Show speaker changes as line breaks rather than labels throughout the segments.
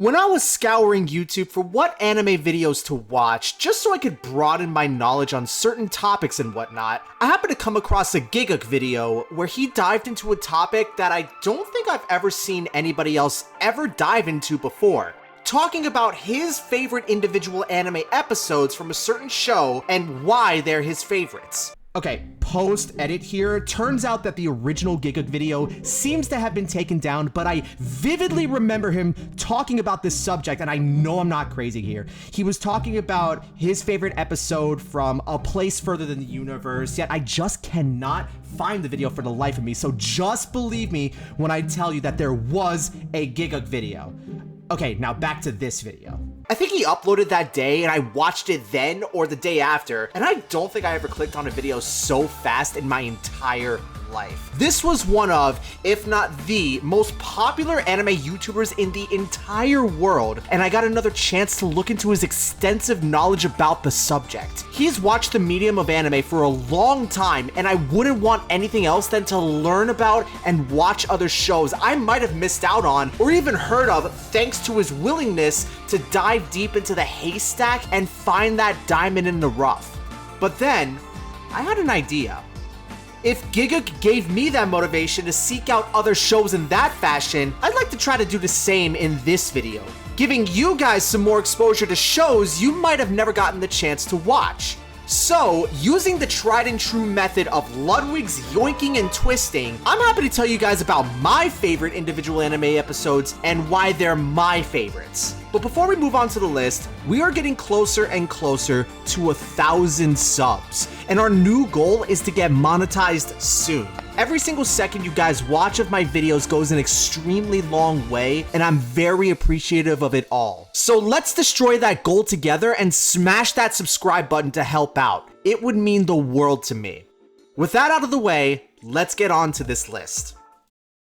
When I was scouring YouTube for what anime videos to watch, just so I could broaden my knowledge on certain topics and whatnot, I happened to come across a Gigguk video where he dived into a topic that I don't think I've ever seen anybody else ever dive into before. Talking about his favorite individual anime episodes from a certain show and why they're his favorites. Okay, post-edit here, turns out that the original Gigguk video seems to have been taken down, but I vividly remember him talking about this subject, and I know I'm not crazy here. He was talking about his favorite episode from A Place Further Than the Universe, yet I just cannot find the video for the life of me, so just believe me when I tell you that there was a Gigguk video. Okay, now back to this video. I think he uploaded that day and I watched it then or the day after, and I don't think I ever clicked on a video so fast in my entire life. This was one of, if not the, most popular anime YouTubers in the entire world, and I got another chance to look into his extensive knowledge about the subject. He's watched the medium of anime for a long time, and I wouldn't want anything else than to learn about and watch other shows I might have missed out on or even heard of thanks to his willingness to dive deep into the haystack and find that diamond in the rough. But then, I had an idea. If Gigguk gave me that motivation to seek out other shows in that fashion, I'd like to try to do the same in this video, giving you guys some more exposure to shows you might have never gotten the chance to watch. So, using the tried and true method of Ludwig's yoinking and twisting, I'm happy to tell you guys about my favorite individual anime episodes and why they're my favorites. But before we move on to the list, we are getting closer and closer to 1,000 subs, and our new goal is to get monetized soon. Every single second you guys watch of my videos goes an extremely long way, and I'm very appreciative of it all. So let's destroy that goal together and smash that subscribe button to help out. It would mean the world to me. With that out of the way, let's get on to this list.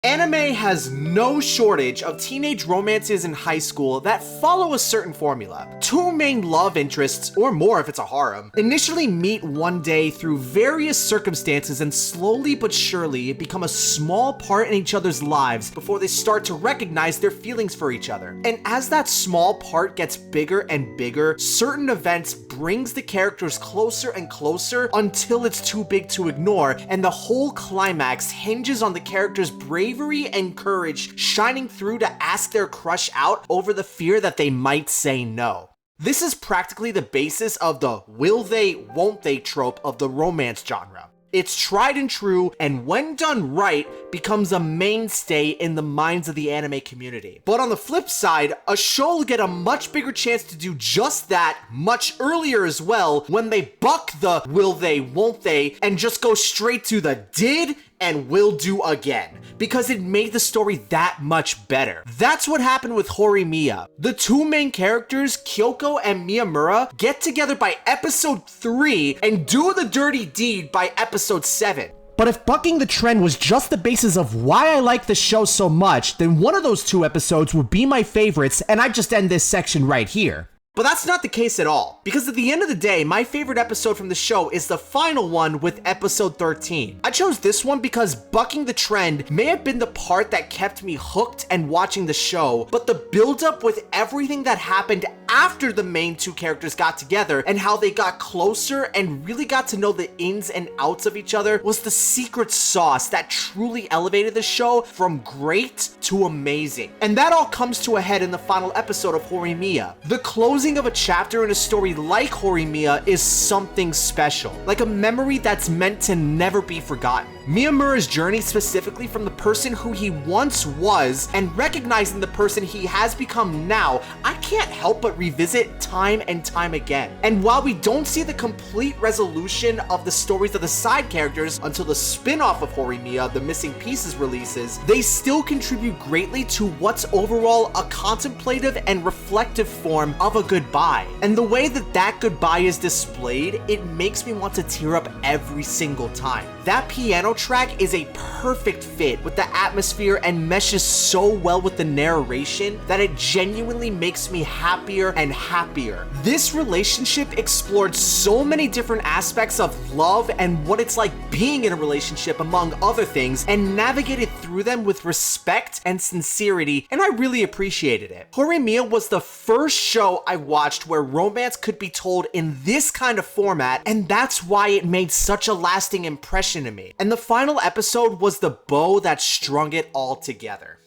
Anime has no shortage of teenage romances in high school that follow a certain formula. Two main love interests, or more if it's a harem, initially meet one day through various circumstances and slowly but surely become a small part in each other's lives before they start to recognize their feelings for each other. And as that small part gets bigger and bigger, certain events brings the characters closer and closer until it's too big to ignore, and the whole climax hinges on the characters' bravery and courage shining through to ask their crush out over the fear that they might say no. This is practically the basis of the will they, won't they trope of the romance genre. It's tried and true, and when done right, becomes a mainstay in the minds of the anime community. But on the flip side, a show will get a much bigger chance to do just that much earlier as well when they buck the will they, won't they, and just go straight to the did and will do again, because it made the story that much better. That's what happened with Horimiya. The two main characters, Kyoko and Miyamura, get together by episode 3 and do the dirty deed by episode 7. But if bucking the trend was just the basis of why I like the show so much, then one of those two episodes would be my favorites, and I'd just end this section right here. But that's not the case at all, because at the end of the day, my favorite episode from the show is the final one with episode 13. I chose this one because bucking the trend may have been the part that kept me hooked and watching the show, but the build-up with everything that happened after the main two characters got together and how they got closer and really got to know the ins and outs of each other was the secret sauce that truly elevated the show from great to amazing. And that all comes to a head in the final episode of Horimiya. The closing of a chapter in a story like Horimiya is something special, like a memory that's meant to never be forgotten. Miyamura's journey specifically from the person who he once was and recognizing the person he has become now, I can't help but revisit time and time again. And while we don't see the complete resolution of the stories of the side characters until the spin-off of Horimiya, The Missing Pieces, releases, they still contribute greatly to what's overall a contemplative and reflective form of a goodbye. And the way that that goodbye is displayed, it makes me want to tear up every single time. That piano track is a perfect fit with the atmosphere and meshes so well with the narration that it genuinely makes me me happier and happier. This relationship explored so many different aspects of love and what it's like being in a relationship, among other things, and navigated through them with respect and sincerity, and I really appreciated it. Horimiya was the first show I watched where romance could be told in this kind of format, and that's why it made such a lasting impression to me. And the final episode was the bow that strung it all together.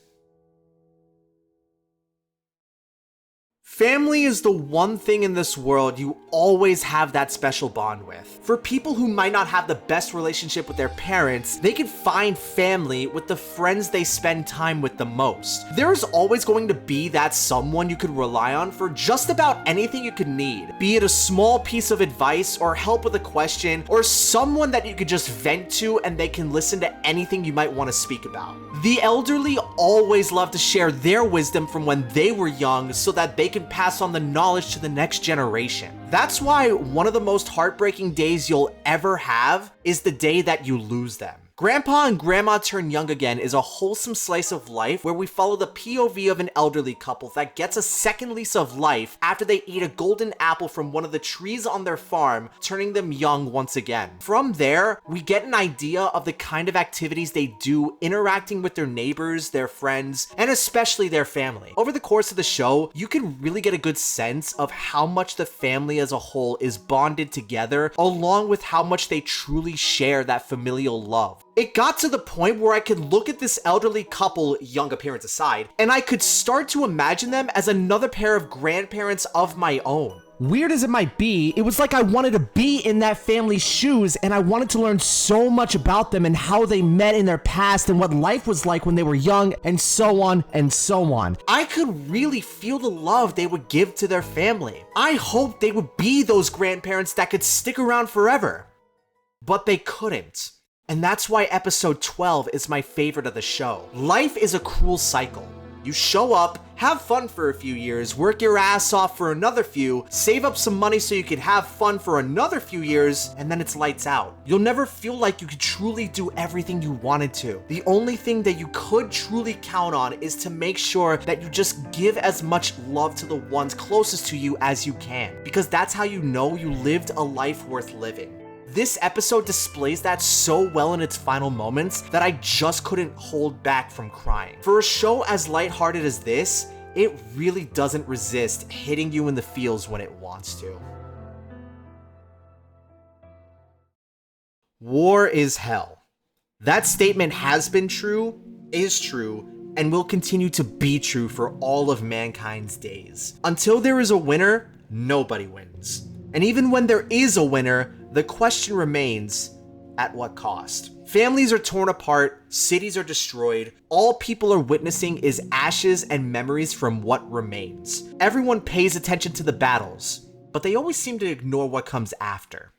Family is the one thing in this world you always have that special bond with. For people who might not have the best relationship with their parents, they can find family with the friends they spend time with the most. There's always going to be that someone you could rely on for just about anything you could need, be it a small piece of advice or help with a question, or someone that you could just vent to and they can listen to anything you might want to speak about. The elderly always love to share their wisdom from when they were young so that they can pass on the knowledge to the next generation. That's why one of the most heartbreaking days you'll ever have is the day that you lose them. Grandpa and Grandma Turn Young Again is a wholesome slice of life where we follow the POV of an elderly couple that gets a second lease of life after they eat a golden apple from one of the trees on their farm, turning them young once again. From there, we get an idea of the kind of activities they do interacting with their neighbors, their friends, and especially their family. Over the course of the show, you can really get a good sense of how much the family as a whole is bonded together, along with how much they truly share that familial love. It got to the point where I could look at this elderly couple, young appearance aside, and I could start to imagine them as another pair of grandparents of my own. Weird as it might be, it was like I wanted to be in that family's shoes, and I wanted to learn so much about them and how they met in their past and what life was like when they were young, and so on and so on. I could really feel the love they would give to their family. I hoped they would be those grandparents that could stick around forever. But they couldn't. And that's why episode 12 is my favorite of the show. Life is a cruel cycle. You show up, have fun for a few years, work your ass off for another few, save up some money so you could have fun for another few years, and then it's lights out. You'll never feel like you could truly do everything you wanted to. The only thing that you could truly count on is to make sure that you just give as much love to the ones closest to you as you can, because that's how you know you lived a life worth living. This episode displays that so well in its final moments that I just couldn't hold back from crying. For a show as lighthearted as this, it really doesn't resist hitting you in the feels when it wants to. War is hell. That statement has been true, is true, and will continue to be true for all of mankind's days. Until there is a winner, nobody wins. And even when there is a winner, the question remains, at what cost? Families are torn apart, cities are destroyed, all people are witnessing is ashes and memories from what remains. Everyone pays attention to the battles, but they always seem to ignore what comes after.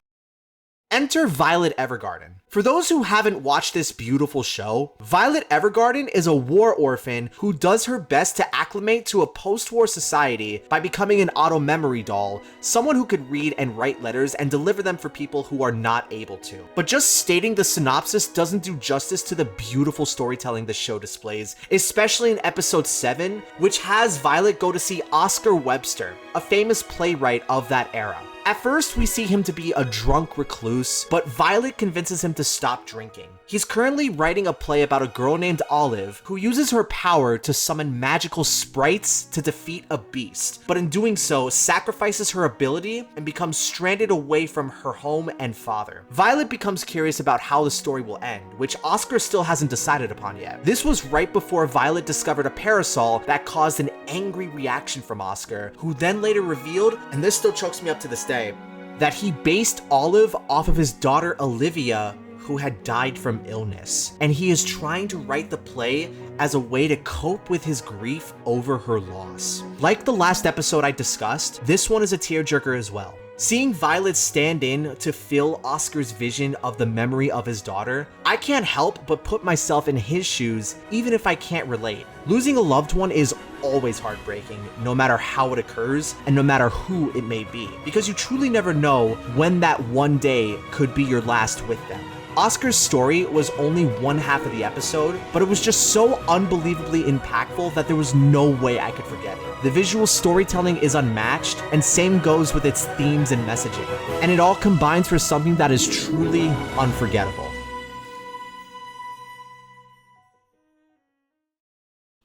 Enter Violet Evergarden. For those who haven't watched this beautiful show, Violet Evergarden is a war orphan who does her best to acclimate to a post-war society by becoming an auto-memory doll, someone who could read and write letters and deliver them for people who are not able to. But just stating the synopsis doesn't do justice to the beautiful storytelling the show displays, especially in episode 7, which has Violet go to see Oscar Webster, a famous playwright of that era. At first, we see him to be a drunk recluse, but Violet convinces him to stop drinking. He's currently writing a play about a girl named Olive who uses her power to summon magical sprites to defeat a beast, but in doing so, sacrifices her ability and becomes stranded away from her home and father. Violet becomes curious about how the story will end, which Oscar still hasn't decided upon yet. This was right before Violet discovered a parasol that caused an angry reaction from Oscar, who then later revealed, and this still chokes me up to this day, that he based Olive off of his daughter Olivia, who had died from illness, and he is trying to write the play as a way to cope with his grief over her loss. Like the last episode I discussed, this one is a tearjerker as well. Seeing Violet stand in to fill Oscar's vision of the memory of his daughter, I can't help but put myself in his shoes even if I can't relate. Losing a loved one is always heartbreaking, no matter how it occurs and no matter who it may be, because you truly never know when that one day could be your last with them. Oscar's story was only one half of the episode, but it was just so unbelievably impactful that there was no way I could forget it. The visual storytelling is unmatched, and same goes with its themes and messaging. And it all combines for something that is truly unforgettable.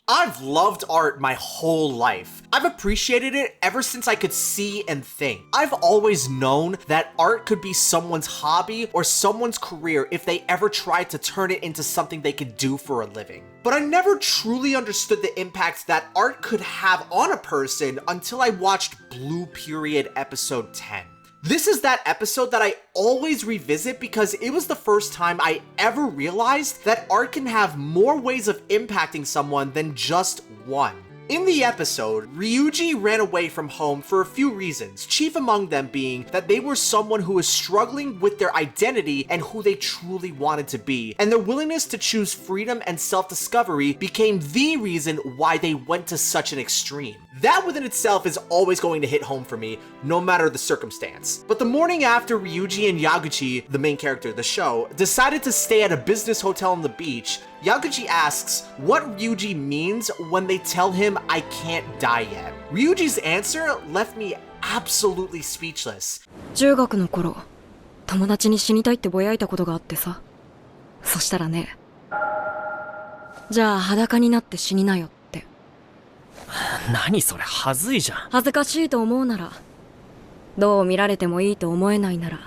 I've loved art my whole life. I've appreciated it ever since I could see and think. I've always known that art could be someone's hobby or someone's career if they ever tried to turn it into something they could do for a living. But I never truly understood the impact that art could have on a person until I watched Blue Period episode 10. This is that episode that I always revisit because it was the first time I ever realized that art can have more ways of impacting someone than just one. In the episode, Ryuji ran away from home for a few reasons, chief among them being that they were someone who was struggling with their identity and who they truly wanted to be, and their willingness to choose freedom and self-discovery became the reason why they went to such an extreme. That within itself is always going to hit home for me, no matter the circumstance. But the morning after Ryuji and Yaguchi, the main character of the show, decided to stay at a business hotel on the beach, Yaguchi asks what Ryuji means when they tell him I can't die yet. Ryuji's answer left me absolutely speechless.
中学の頃、友達に死にたいってぼやいたことがあってさ。そしたらね、じゃあ裸になって死になよって。
何それ、はずいじゃん。
恥ずかしいと思うなら、どう見られてもいいと思えないなら、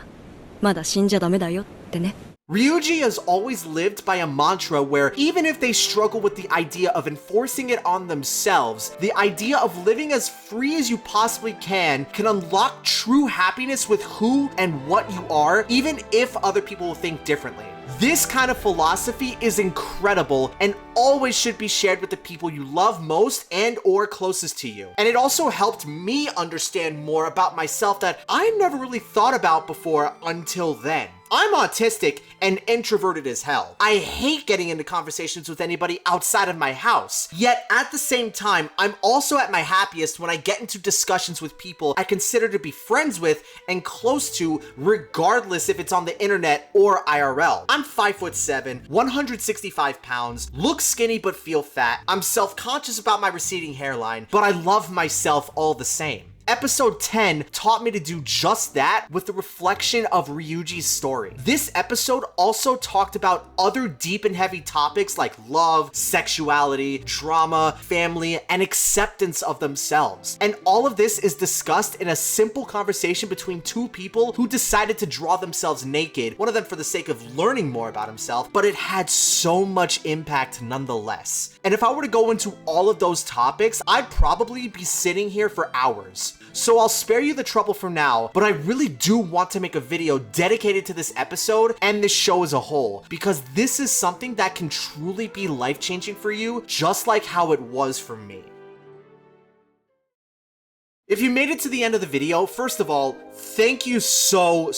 まだ死んじゃダメだよってね。
Ryuji has always lived by a mantra where even if they struggle with the idea of enforcing it on themselves, the idea of living as free as you possibly can unlock true happiness with who and what you are, even if other people will think differently. This kind of philosophy is incredible and always should be shared with the people you love most and or closest to you. And it also helped me understand more about myself that I never really thought about before until then. I'm autistic and introverted as hell. I hate getting into conversations with anybody outside of my house. Yet at the same time, I'm also at my happiest when I get into discussions with people I consider to be friends with and close to, regardless if it's on the internet or IRL. I'm 5'7", 165 pounds, look skinny but feel fat. I'm self-conscious about my receding hairline, but I love myself all the same. Episode 10 taught me to do just that with the reflection of Ryuji's story. This episode also talked about other deep and heavy topics like love, sexuality, drama, family, and acceptance of themselves. And all of this is discussed in a simple conversation between two people who decided to draw themselves naked, one of them for the sake of learning more about himself, but it had so much impact nonetheless. And if I were to go into all of those topics, I'd probably be sitting here for hours. So I'll spare you the trouble for now, but I really do want to make a video dedicated to this episode and this show as a whole, because this is something that can truly be life-changing for you, just like how it was for me. If you made it to the end of the video, first of all, thank you so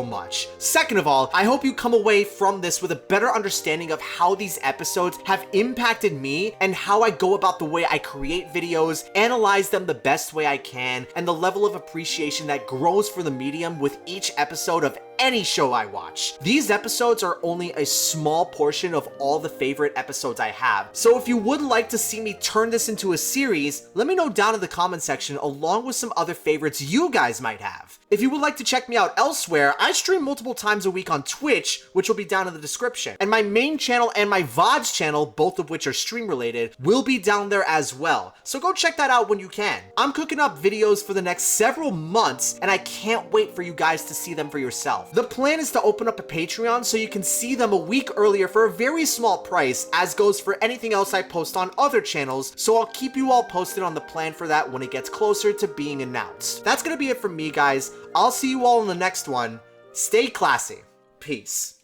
much. Second of all, I hope you come away from this with a better understanding of how these episodes have impacted me and how I go about the way I create videos, analyze them the best way I can, and the level of appreciation that grows for the medium with each episode of any show I watch. These episodes are only a small portion of all the favorite episodes I have. So if you would like to see me turn this into a series, let me know down in the comment section along with some other favorites you guys might have. If you would like to check me out elsewhere, I stream multiple times a week on Twitch, which will be down in the description. And my main channel and my VODs channel, both of which are stream related, will be down there as well. So go check that out when you can. I'm cooking up videos for the next several months, and I can't wait for you guys to see them for yourself. The plan is to open up a Patreon so you can see them a week earlier for a very small price, as goes for anything else I post on other channels, so I'll keep you all posted on the plan for that when it gets closer to being announced. That's gonna be it from me, guys. I'll see you all in the next one. Stay classy. Peace.